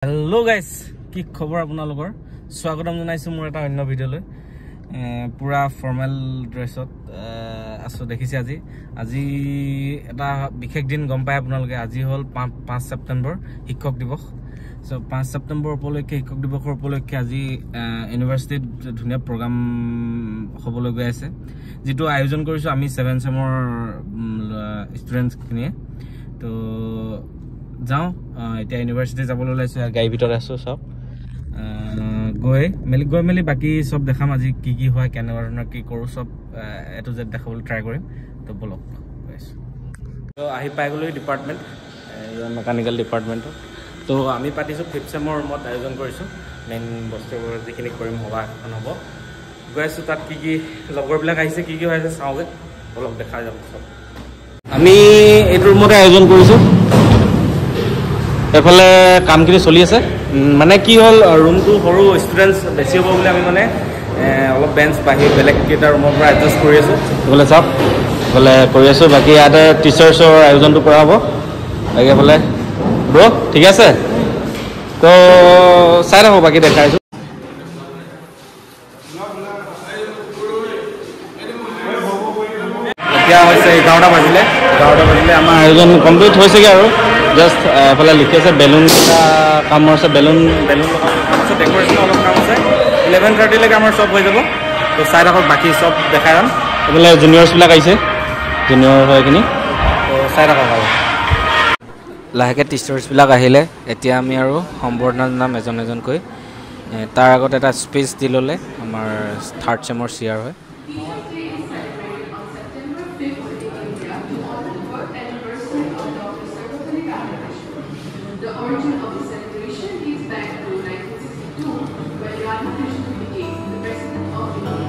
Hello guys की खबर আপোনালোকৰ স্বাগতম জনাইছো মোৰ এটা অন্য ভিডিঅলৈ পুৰা ফৰ্মেল ড্ৰেছত আছো দেখিছে আজি এটা বিশেষ দিন গম পায় আপোনালোকে আজি হল 5 সেপ্টেম্বৰ শিক্ষক দিৱস সো 5 সেপ্টেম্বৰ উপলক্ষে শিক্ষক দিৱসৰ উপলক্ষে আজি ইউনিভাৰ্সিটিত ধুনীয়া প্ৰগ্ৰাম হ'বলৈ গৈ আছে যেটো আয়োজন কৰিছো আমি 7 সেমৰ ষ্টুডেন্টস খিনিয়ে তো যাও এটা ইউনিভাৰ্সিটি যাবলৈ লাইছো গাই ভিতৰ আছো সব গৈ মেলি বাকি সব দেখাম আজি কি হয় কেনেধৰণৰ কি কৰো সব এটো যে দেখাবলৈ ট্ৰাই কৰিম তো বলক গাইস তো আহি পাই গলো ডিপাৰ্টমেন্ট মেকানিক্যাল ডিপাৰ্টমেন্ট তো আমি পাতিছো 5th সেমৰ মত আয়োজন কৰিছো মেইন বস্তুবোৰ যিখিনি কৰিম হবা এখন হ'ব গৈছো তাত কি লগৰবিলাক আহিছে কি হৈ আছে চাওগে বলক দেখা যাম সব আমি এটোৰ মতে আয়োজন কৰিছো এফালে কামখিনি চলি আছে মানে কি হল ৰুমটো সৰু ষ্টুডেন্টস বেছি হ'ব বুলি আমি মানে অলপ বেঞ্চ বাহি বেলেগ কেটা ৰুমৰ পৰা এডজাস্ট কৰি আছো বলে সব বলে কৰি আছো বাকি আদা টিচাৰ্ছৰ আয়োজনটো কৰা হ'ব লাগে বলে ব্ৰো ঠিক আছে তো চাই ৰাখো বাকি দেখাইছো এতিয়া হৈছে 11টা বাজিলে আমাৰ আয়োজন কমপ্লিট হৈছেগে আৰু জাস্ট এফালে লিখি আছে বেলুন কাম আছে বেলুন আছে ডেকোৰেশন অলপ কাম আছে 11:30 লৈকে আমাৰ সব হৈ যাব তো চাই ৰাখক বাকি সব দেখাই ৰাম এফালে জুনিয়ৰ্স বিলাক আহিছে জুনিয়ৰ হয়খিনি তো চাই ৰাখক আৰু লাহেকে টিচাৰ্স বিলাক আহিলে এতিয়া আমি আৰু সম্বৰ্ধনা নাম এজন কৈ তাৰ আগত এটা স্পেচ দিললে আমাৰ 3rd সেমৰ সিআৰ হয় The origin of the celebration dates back to 1962 when Rama Krishnan became the president of India.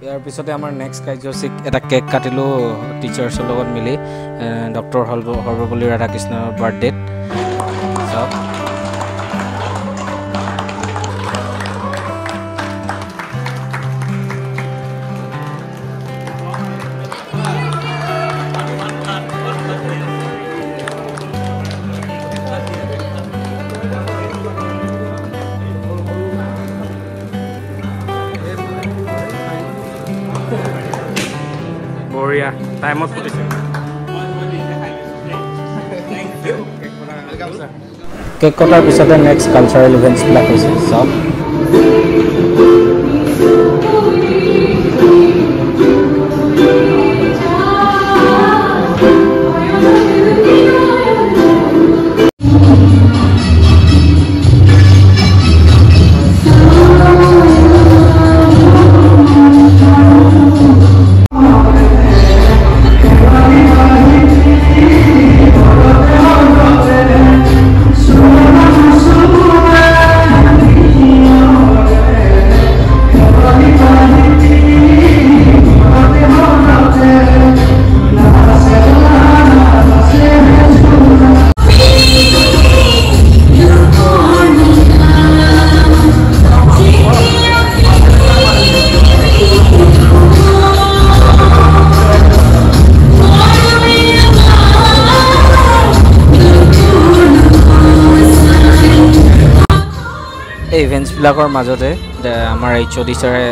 ইয়াৰ পিছতে আমাৰ নেক্সট কাৰ্যসূচী এটা কেক কাটিলো টিচাৰ্ছৰ লগত মিলি ডক্টৰ সৰ্বপল্লী ৰাধাকৃষ্ণৰ বাৰ্থডে সব Boria, time of putting cake cutter pisate next cultural events black is so events বিলাকৰ মাজতে আমাৰ এইচডি ছাৰে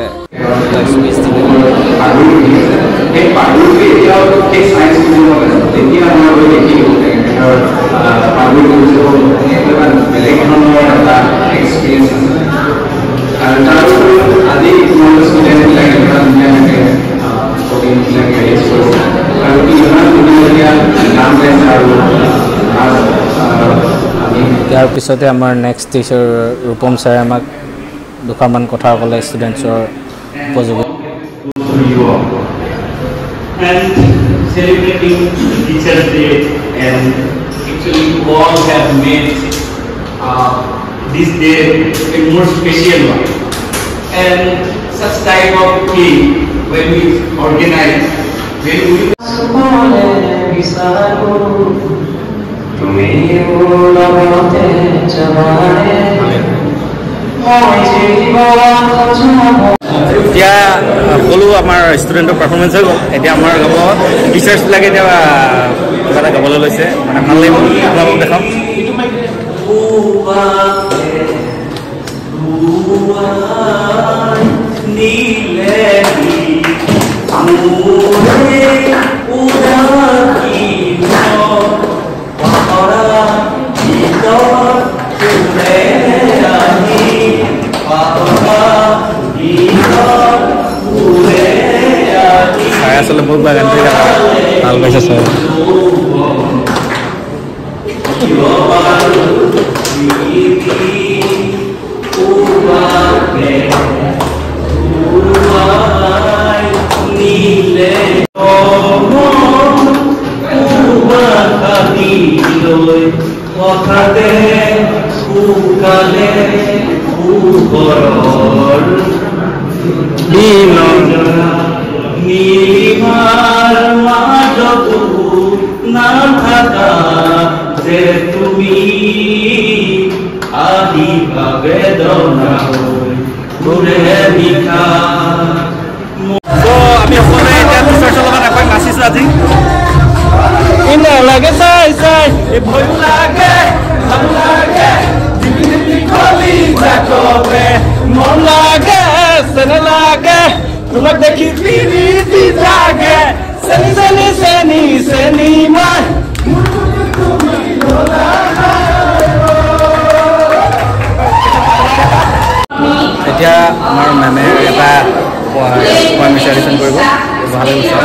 স্পীচ দিলে আৰু এই পাৰ্টিকে এতিয়াও এই সায়েন্স তেতিয়া আমাৰ দেখিলো আৰু পাৰ্টিটো এটা বেলেগ ধৰণৰ এটা এক্সপেৰিয়েন্স আৰু তাৰপৰা আজি তোমাৰ ষ্টুডেন্ট বিলাকে ধুনীয়াকৈ কোডিং বিলাকে আৰু কি ইমান ধুনীয়া নাম লৈছে আৰু তাৰ পিছতে আমাৰ নেক্সট টিচাৰ ৰূপম ছাৰে আমাক দুখামান কথা ক'লে ষ্টুডেণ্টছৰ উপযোগী and celebrating Teachers Day, and actually you all have made this day a more special one. And such type of thing when we organize, when we এতিয়া সকলো আমাৰ ষ্টুডেণ্টৰ পাৰফৰ্মেঞ্চ হৈ গ'ল এতিয়া আমাৰ গাব টিচাৰ্ছবিলাকে এতিয়া কিবা এটা গাবলৈ লৈছে মানে ভাল লাগিব আপোনালোকক দেখাম আসলে বহুত বাগান থেকে ভাল পাইছে স্যার নীলিমার মাজতো না থাকা যে তুমি আহিবা বেদনা ঘূৰে নিশা আমি সকলোৱে এতিয়া টিচাৰ্ছৰ লগত এপাক নাচিছোঁ আজি ইনে লাগে চাই চাই ভয়ো লাগে ভাল লাগে খলি যাকবে মন লাগে চেনে লাগে তোমাক দেখি পিৰিতি জাগে চেনি চেনি চেনি চেনি মই এতিয়া আমাৰ মেমে এটা পইণ্ট বিচাৰিচন কৰিব ভালে হৈছে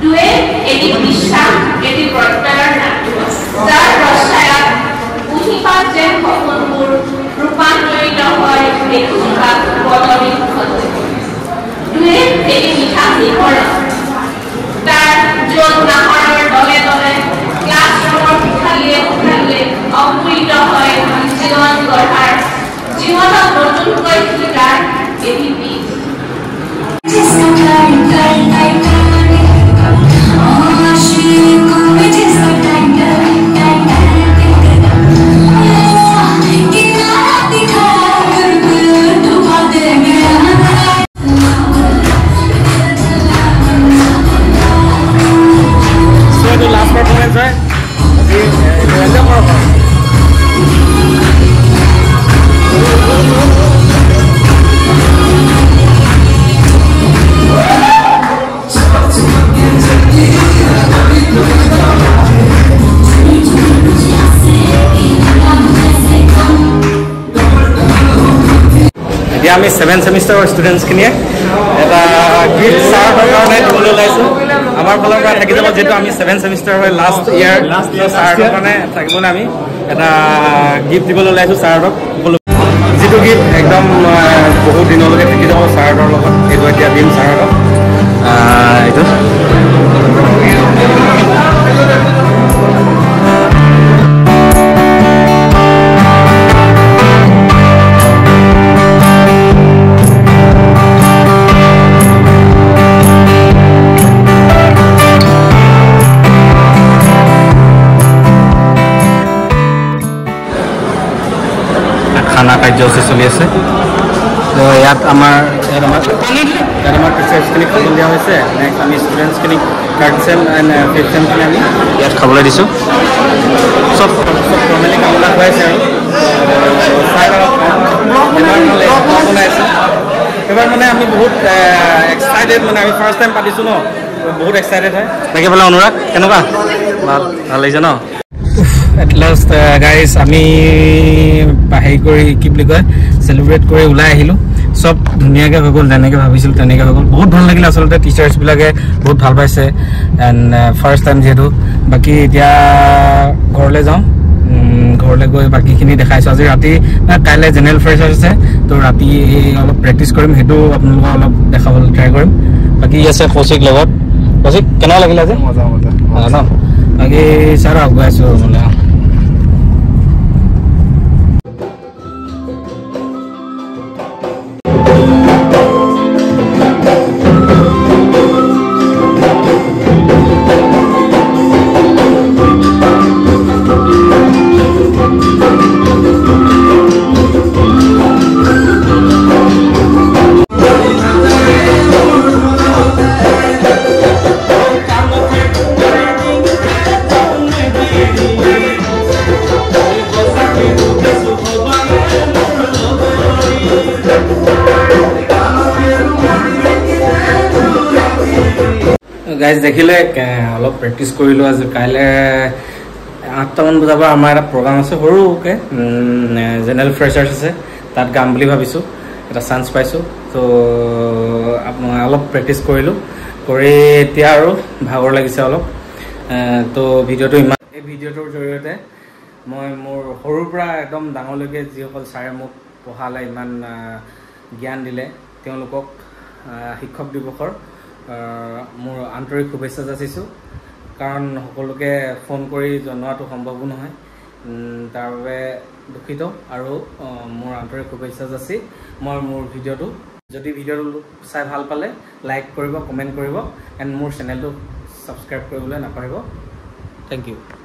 দুয়ে এটি বিশ্বাস এটি প্ৰত্যয়ৰ নাম যাৰ প্ৰচাৰত পুথিপাত যেন সপোনবোৰ ৰূপান্তৰিত হয় দেখিবা বদলি দুয়ে এটি মিঠা শিখৰ তাৰ য'ত নাহৰৰ দলে দলে ক্লাছৰুমৰ কোঠালিয়ে কোঠালিয়ে অমৃত হয় জীৱন গঢ়াৰ জীৱনত নতুনকৈ শিকাৰ এটি বীজ আমি 7th সেমিষ্টাৰৰ ষ্টুডেণ্টছখিনিয়ে এটা গিফ্ট ছাৰৰ কাৰণে দিবলৈ ওলাইছোঁ আমাৰ ফালৰ পৰা থাকি যাব যিহেতু আমি 7th সেমিষ্টাৰ হয় লাষ্ট ইয়াৰ ছাৰৰ কাৰণে থাকিবলৈ আমি এটা গিফ্ট দিবলৈ ওলাইছোঁ ছাৰক যিটো গিফ্ট একদম বহুত দিনলৈকে থাকি যাব ছাৰৰ লগত এইটো এতিয়া দিম ছাৰক এইটো খানা কাৰ্যসূচী চলি আছে তো ইয়াত আমাৰ টিচাৰ্ছখিনিক খাবলৈ দিয়া হৈছে নেক্সট আমি ষ্টুডেণ্টছখিনিক থাৰ্ড চেম এণ্ড ফিফ্থ চেমখিনি আমি ইয়াত খাবলৈ দিছোঁ চব ফৰ্মেলি কামবিলাক হৈ আছে আৰু বনাইছে এইবাৰ মানে আমি বহুত এক্সাইটেড মানে আমি ফাৰ্ষ্ট টাইম পাতিছোঁ ন বহুত এক্সাইটেড হয় তাকে বোলে অনুৰাগ কেনেকুৱা ভাল লাগিছে ন At last guys আমি হেৰি কৰি কি বুলি কয় সেলিব্ৰেট কৰি ওলাই আহিলোঁ সব ধুনীয়াকৈ হৈ গ'ল যেনেকৈ ভাবিছিলোঁ তেনেকৈ হৈ গ'ল বহুত ভাল লাগিলে আচলতে টিচাৰ্ছবিলাকে বহুত ভাল পাইছে এণ্ড ফাৰ্ষ্ট টাইম যিহেতু বাকী এতিয়া ঘৰলৈ যাওঁ গৈ বাকীখিনি দেখাইছোঁ আজি ৰাতি কাইলৈ জেনেৰেল ফ্ৰেছাৰ্ছ আছে তো ৰাতি অলপ প্ৰেক্টিচ কৰিম সেইটো আপোনালোকক অলপ দেখাবলৈ ট্ৰাই কৰিম বাকী আছে কৌশিক লগত কৌশিক কেনেকুৱা লাগিলে আজি মজা ন বাকী ছাৰ আগুৱাই আছোঁ মানে গাইজ দেখিলে অলপ প্ৰেক্টিচ কৰিলোঁ আজি কাইলৈ 8টামান বজাৰ পৰা আমাৰ এটা প্ৰগ্ৰাম আছে সৰুকৈ জেনেৰেল ফ্ৰেছাৰ্ছ আছে তাত গাম বুলি ভাবিছোঁ এটা চান্স পাইছোঁ তো অলপ প্ৰেক্টিচ কৰিলোঁ কৰি এতিয়া আৰু ভাগৰ লাগিছে অলপ তো ভিডিঅ'টো ইমান এই ভিডিঅ'টোৰ জৰিয়তে মই মোৰ সৰুৰ পৰা একদম ডাঙৰলৈকে যিসকল ছাৰে মোক পঢ়ালে ইমান জ্ঞান দিলে তেওঁলোকক শিক্ষক দিৱসৰ মোৰ আন্তৰিক শুভেচ্ছা যাচিছোঁ কাৰণ সকলোকে ফোন কৰি জনোৱাটো সম্ভৱো নহয় তাৰ বাবে দুখিত আৰু মোৰ আন্তৰিক শুভেচ্ছা যাচি মই মোৰ ভিডিঅ'টো যদি ভিডিঅ'টো চাই ভাল পালে লাইক কৰিব কমেণ্ট কৰিব এণ্ড মোৰ চেনেলটো ছাবস্ক্ৰাইব কৰিবলৈ নাপাহৰিব থেংক ইউ